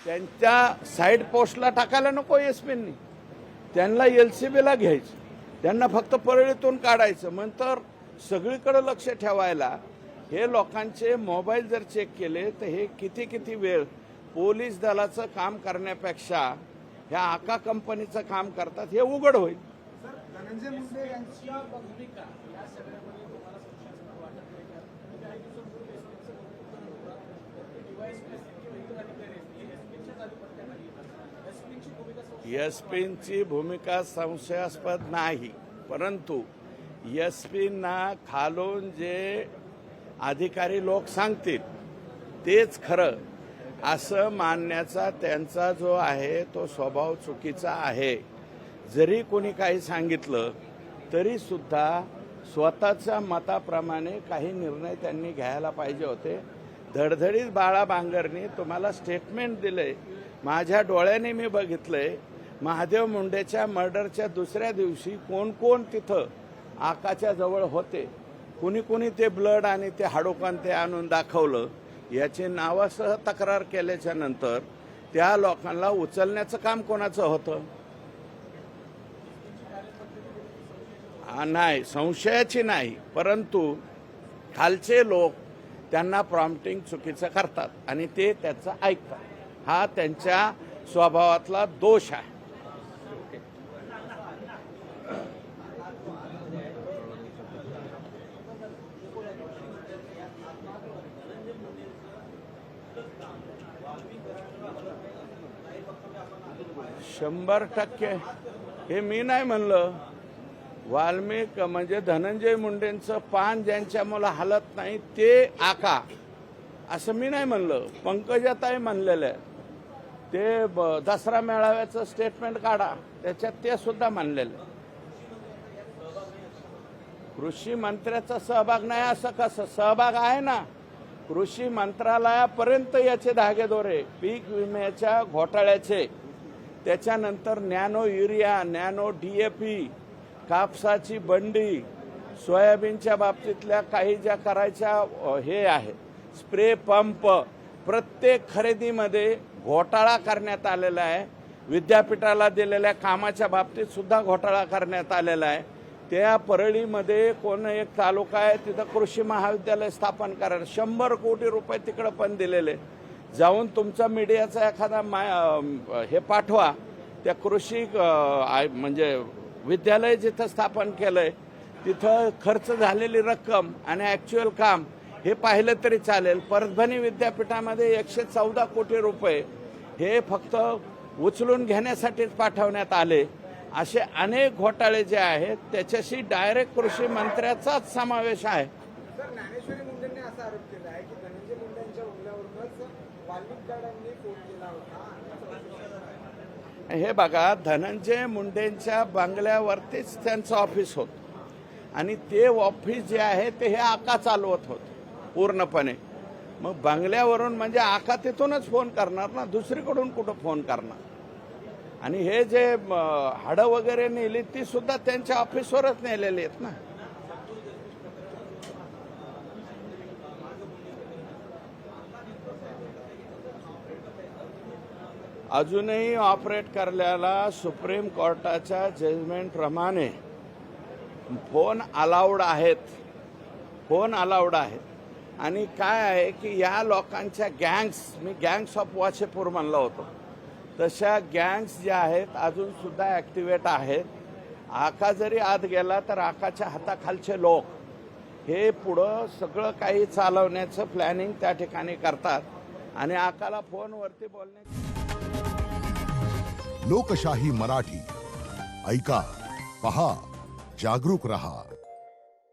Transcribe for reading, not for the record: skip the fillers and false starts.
त्यांच्या साईड पोस्टला टाकायला नको एसपींनी, त्यांना LCBला घ्यायचं, त्यांना फक्त परळीतून काढायचं. नंतर सगळीकडे लक्ष ठेवायला हे लोकांचे मोबाईल जर चेक केले तर हे किती वेळ पोलीस दलाचं काम करण्यापेक्षा ह्या आका कंपनीचं काम करतात हे उघड होईल. धनंजय मुंडे यांची भूमिका या सगळ्यामध्ये तुम्हाला संशयास्पद वाटत नाही का? म्हणजे काही दिवसांपूर्वी एसपींची भूमिका संशयास्पद नाही, परंतु एसपींना खालून जे अधिकारी लोक सांगतील तेच खरं असं मानण्याचा त्यांचा जो आहे तो स्वभाव चुकीचा आहे. जरी कोणी काही सांगितलं तरी सुद्धा स्वतःच्या मताप्रमाणे काही निर्णय त्यांनी घ्यायला पाहिजे होते. धडधडीत बाळा बांगरनी तुम्हाला स्टेटमेंट दिले, माझ्या डोळ्याने मी बघितलंय. महादेव मुंडेच्या मर्डरच्या दुसऱ्या दिवशी कोण कोण तिथं आकाच्या जवळ होते, कुणी ते ब्लड आणि ते हाडोकान ते आणून दाखवलं. याची नावासह तक्रार केल्याच्या नंतर त्या लोकांना उचलण्याचं काम कोणाचं होतं? नाही, संशयाची नाही, परंतु खालचे लोक त्यांना प्रॉम्प्टिंग चुकीचं करतात आणि ते त्याचं ऐकतात. हा त्यांच्या स्वभावातला दोष आहे. शंभर टक्के हे मी नाही म्हणलं. वाल्मिक म्हणजे धनंजय मुंडेंचं पान ज्यांच्या मुलं हलत नाही ते आका, असं मी नाही म्हणलं. पंकजाताई म्हणलेलं आहे. ते दसरा मेळाव्याचं स्टेटमेंट काढा, त्याच्यात ते सुद्धा म्हणलेलं. कृषी मंत्र्याचा सहभाग नाही असं कसं? सहभाग आहे ना. कृषी मंत्रालयापर्यंत याचे धागेदोरे, पीक विम्याच्या घोटाळ्याचे, त्याच्यानंतर नॅनो युरिया, नॅनो DAP, कापसाची बंडी, सोयाबीनच्या बाबतीतल्या काही ज्या करायच्या हे आहे, स्प्रे पंप, प्रत्येक खरेदीमध्ये घोटाळा करण्यात आलेला आहे. विद्यापीठाला दिलेल्या कामाच्या बाबतीत सुद्धा घोटाळा करण्यात आलेला आहे. त्या परळीमध्ये कोण एक तालुका आहे तिथं कृषी महाविद्यालय स्थापन करायला 100 कोटी रुपये तिकडं पण दिलेले. जाऊन तुमचा मीडियाचा एखादा हे पाठवा, त्या कृषी म्हणजे विद्यालय जिथं स्थापन केलंय तिथं खर्च झालेली रक्कम आणि ॲक्च्युअल काम हे पाहिलं तरी चालेल. परभणी विद्यापीठामध्ये 114 कोटी रुपये हे फक्त उचलून घेण्यासाठीच पाठवण्यात आले. असे अनेक घोटाळे जे आहेत त्याच्याशी डायरेक्ट कृषी मंत्र्याचाच समावेश आहे. सर, ज्ञानेश्वरी मुंडेंनी असा आरोप केला आहे की धनंजय मुंडेंच्या हुल्ल्यावरूनच वाल्मिक दादांनी फोन केला होता. हे बघा, धनंजय मुंडेंच्या बंगल्यावरतीच त्यांचं ऑफिस होतं आणि ते ऑफिस जे आहे ते हे आका चालवत होतं पूर्णपणे. मग बंगल्यावरून म्हणजे आका तिथूनच फोन करणार ना, दुसरीकडून कुठं फोन करणार? आणि हे जे हाडं वगैरे नेली ती सुद्धा त्यांच्या ऑफिसवरच नेलेली आहेत ना. अजूनही ऑपरेट करण्याला सुप्रीम कोर्टाच्या जजमेंटप्रमाणे फोन अलाउड आहेत, फोन अलाउड आहेत. आणि काय आहे की या लोकांच्या gangs, me gangs of Wasseypur म्हणलं होतं, तशा गँग्स ज्या आहेत अजून सुद्धा ॲक्टिवेट आहेत. आका जरी आत गेला तर आकाच्या हाताखालचे लोक हे पुढं सगळं काही चालवण्याचं प्लॅनिंग त्या ठिकाणी करतात आणि आकाला फोनवरती बोलणे. लोकशाही मराठी ऐका, पहा, जागरूक रहा.